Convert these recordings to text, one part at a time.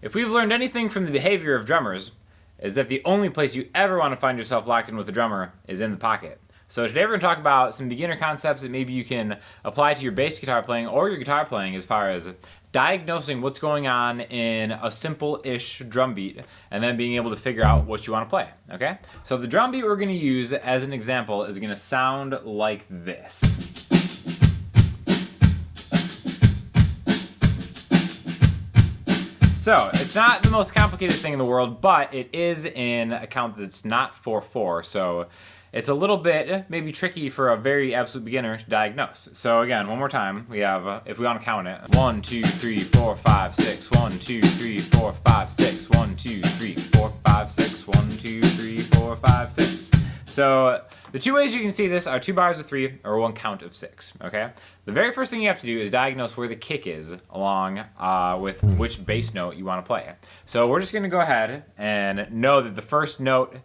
If we've learned anything from the behavior of drummers, is that the only place you ever want to find yourself locked in with a drummer is in the pocket. So today we're going to talk about some beginner concepts that maybe you can apply to your bass guitar playing or your guitar playing as far as diagnosing what's going on in a simple-ish drum beat and then being able to figure out what you want to play, okay? So the drum beat we're going to use as an example is going to sound like this. So, it's not the most complicated thing in the world, but it is in a count that's not 4/4, so it's a little bit maybe tricky for a very absolute beginner to diagnose. So again, one more time, we have, if we want to count it, 1, 2, 3, 4, 5, 6, 1, 2, 3, 4, 5, 6, 1, 2, 3, 4, 5, 6, 1, 2, 3, 4, 5, 6. So the two ways you can see this are 2 bars of 3 or 1 count of 6, okay? The very first thing you have to do is diagnose where the kick is along with which bass note you want to play. So we're just going to go ahead and know that the first note,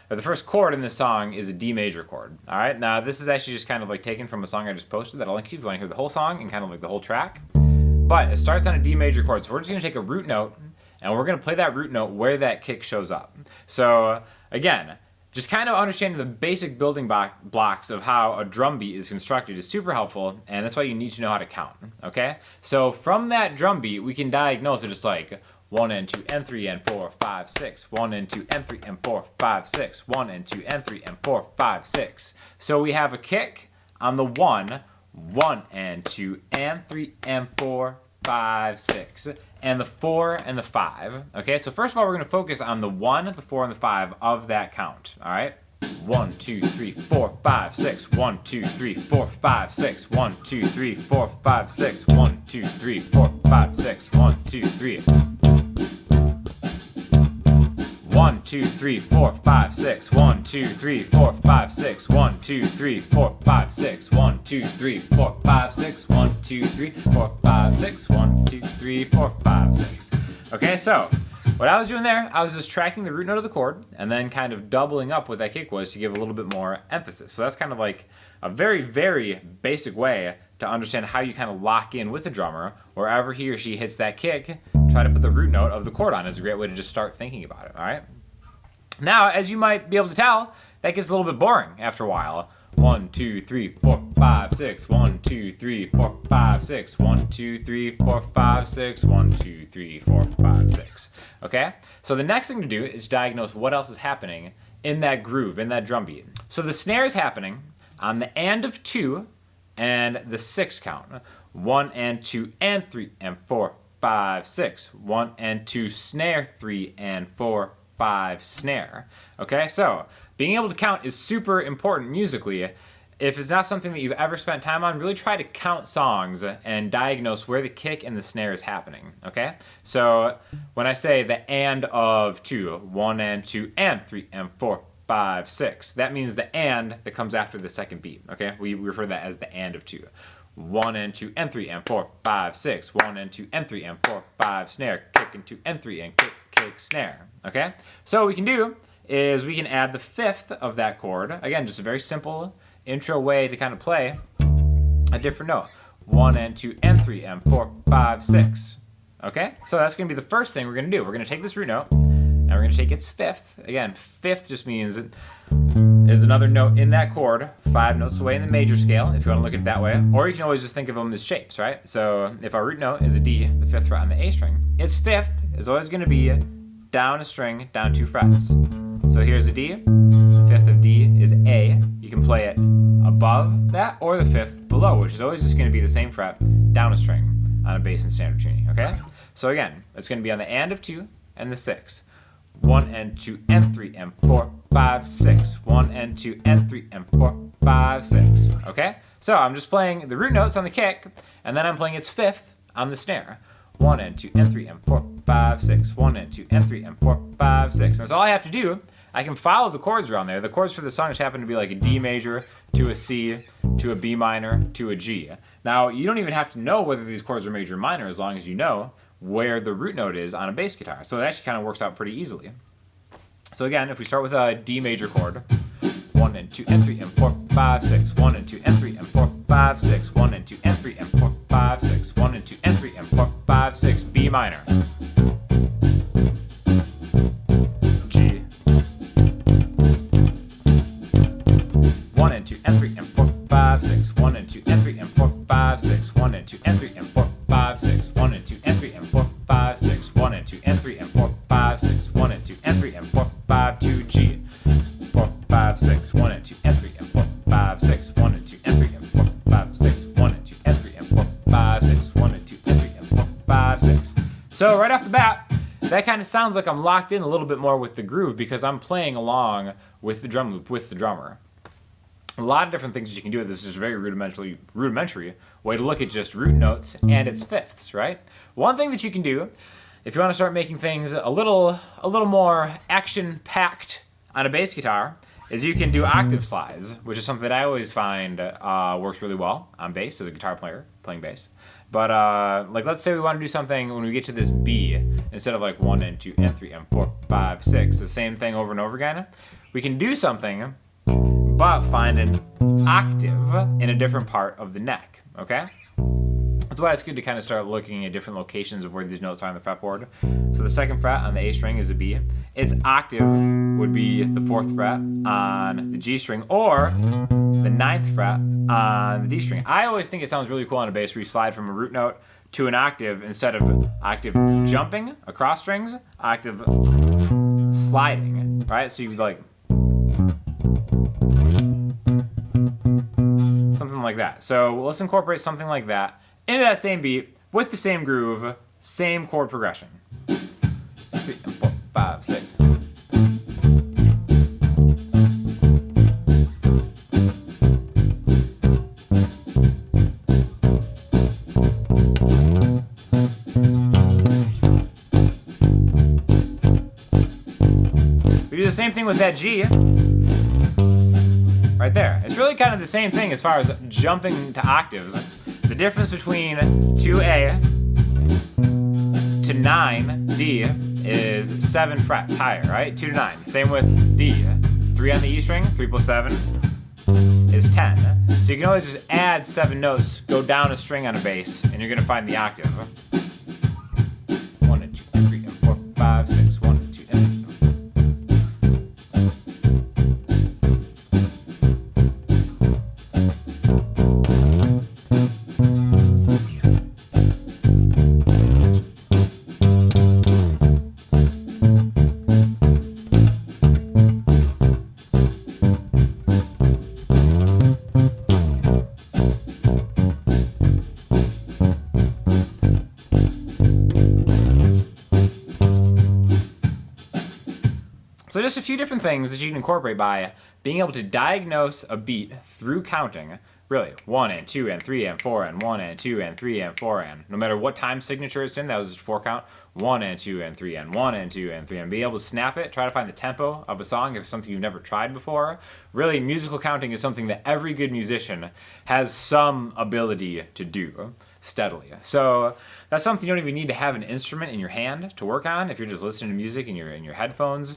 or the first chord in this song is a D major chord, all right? Now this is actually just kind of like taken from a song I just posted that I'll link to if you want to hear the whole song and kind of like the whole track. But it starts on a D major chord, so we're just going to take a root note and we're going to play that root note where that kick shows up. So again, just kind of understanding the basic building blocks of how a drum beat is constructed is super helpful, and that's why you need to know how to count, okay? So from that drum beat, we can diagnose it just like 1 and 2 and 3 and 4, 5, 6, 1 and 2 and 3 and 4, 5, 6, 1 and 2 and 3 and 4, 5, 6. So we have a kick on the 1, 1 and 2 and 3 and 4, 5, 6, and the 4 and the 5. Okay, so first of all, we're going to focus on the 1, the 4, and the 5 of that count. All right, 1, 2, 3, 4, 5, 6, 1, 2, 3, 4, 5, 6, 1, 2, 3, 4, 5, 6, 1, 2, 3, 4, 5, 6, 1, 2, 3. 1, 2, 3, 4, 5, 6, 1, 2, 3, 4, 5, 6, 1, 2, 3, 4, 5, 6, 1, 2, 3, 4, 5, 6, 1, 2, 3, 4, 5, 6, 1, 2, 3, 4, 5, 6. Okay, so what I was doing there, I was just tracking the root note of the chord and then kind of doubling up what that kick was to give a little bit more emphasis. So that's kind of like a very, very basic way to understand how you kind of lock in with the drummer. Wherever he or she hits that kick, try to put the root note of the chord on is a great way to just start thinking about it, all right? Now, as you might be able to tell, that gets a little bit boring after a while. 1, 2, 3, 4, 5, 6, 1, 2, 3, 4, 5, 6, 1, 2, 3, 4, 5, 6, 1, 2, 3, 4, 5, 6. Okay? So the next thing to do is diagnose what else is happening in that groove, in that drum beat. So the snare is happening on the and of 2 and the 6 count. 1 and 2 and 3 and 4, 5, 6. 1 and 2 snare, 3 and 4, 5 snare. Okay, so being able to count is super important musically. If it's not something that you've ever spent time on, really try to count songs and diagnose where the kick and the snare is happening. Okay, so when I say the and of 2, 1 and 2 and 3 and 4, 5, 6, that means the and that comes after the second beat. Okay, we refer to that as the and of 2. 1 and 2 and 3 and 4, 5, 6, 1 and 2 and 3 and 4, 5 snare, kick and 2 and 3 and kick, kick, snare. Okay, so what we can do is we can add the 5th of that chord. Again, just a very simple intro way to kind of play a different note. 1 and 2 and 3 and 4, 5, 6. Okay, so that's going to be the first thing we're going to do. We're going to take this root note and we're going to take its 5th. Again, 5th just means it is another note in that chord, 5 notes away in the major scale, if you want to look at it that way. Or you can always just think of them as shapes, right? So if our root note is a D, the 5th fret on the A string, its 5th is always going to be down a string, down 2 frets. So here's a D, the 5th of D is A. You can play it above that or the 5th below, which is always just going to be the same fret, down a string on a bass and standard tuning, okay? So again, it's going to be on the and of 2 and the 6. 1 and 2 and 3 and 4, 5, 6. 1 and 2 and 3 and 4, 5, 6. Okay? So I'm just playing the root notes on the kick, and then I'm playing its 5th on the snare. 1 and 2 and 3 and 4, 5, 6. 1 and 2 and 3 and 4, 5, 6. And that's all I have to do. I can follow the chords around there. The chords for the song just happen to be like a D major to a C to a B minor to a G. Now, you don't even have to know whether these chords are major or minor as long as you know where the root note is on a bass guitar. So it actually kind of works out pretty easily. So again, if we start with a D major chord, 1 and 2 and 3 and 4, 5, 6. 1 and 2 and 3 and 4, 5, 6. 1 and 2 and 3 and 4, 5, 6. 1 and 2 and 3 and 4, 5, 6. B minor. that kind of sounds like I'm locked in a little bit more with the groove because I'm playing along with the drum loop, with the drummer. A lot of different things that you can do with this. Is a very rudimentary way to look at just root notes and its fifths, right? One thing that you can do if you want to start making things a little more action-packed on a bass guitar is you can do octave slides, which is something that I always find works really well on bass as a guitar player playing bass. But like, let's say we want to do something when we get to this B, instead of like 1 and 2 and 3 and 4, 5, 6, the same thing over and over again. We can do something, but find an octave in a different part of the neck. Okay. That's why it's good to kind of start looking at different locations of where these notes are on the fretboard. So the second fret on the A string is a B. Its octave would be the 4th fret on the G string, or the 9th fret on the D string. I always think it sounds really cool on a bass where you slide from a root note to an octave instead of octave jumping across strings, octave sliding, right? So you like something like that. So let's incorporate something like that into that same beat with the same groove, same chord progression. 3 and 4, 5, 6. We do the same thing with that G right there. It's really kind of the same thing as far as jumping to octaves. The difference between 2A to 9D is 7 frets higher, right? 2 to 9. Same with D. 3 on the E string, 3 plus 7 is 10. So you can always just add 7 notes, go down a string on a bass, and you're going to find the octave. 1 and 2 and 3 and 4, 5, 6, 1 and 2 and 3. So just a few different things that you can incorporate by being able to diagnose a beat through counting, really, 1 and 2 and 3 and 4 and 1 and 2 and 3 and 4 and no matter what time signature it's in, that was just 4 count, 1 and 2 and 3 and 1 and 2 and 3, and be able to snap it, try to find the tempo of a song if it's something you've never tried before. Really, musical counting is something that every good musician has some ability to do steadily. So that's something you don't even need to have an instrument in your hand to work on if you're just listening to music in your headphones.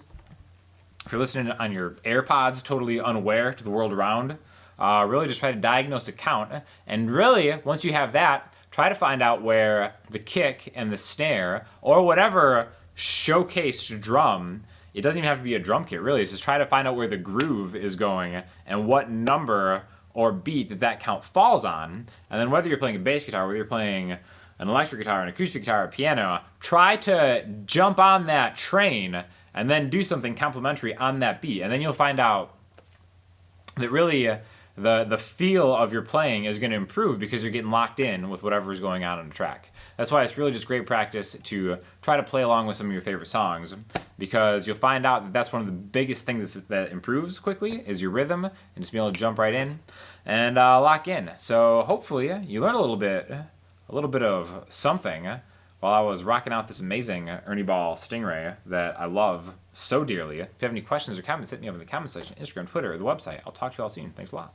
If you're listening on your AirPods, totally unaware to the world around, really just try to diagnose a count. And really, once you have that, try to find out where the kick and the snare, or whatever showcased drum, it doesn't even have to be a drum kit, really. It's just try to find out where the groove is going and what number or beat that count falls on. And then whether you're playing a bass guitar, whether you're playing an electric guitar, an acoustic guitar, a piano, try to jump on that train and then do something complementary on that beat. And then you'll find out that really the feel of your playing is going to improve because you're getting locked in with whatever is going on the track. That's why it's really just great practice to try to play along with some of your favorite songs, because you'll find out that that's one of the biggest things that improves quickly is your rhythm, and just being able to jump right in and lock in. So hopefully you learned a little bit of something while I was rocking out this amazing Ernie Ball Stingray that I love so dearly. If you have any questions or comments, hit me up in the comment section, Instagram, Twitter, or the website. I'll talk to you all soon. Thanks a lot.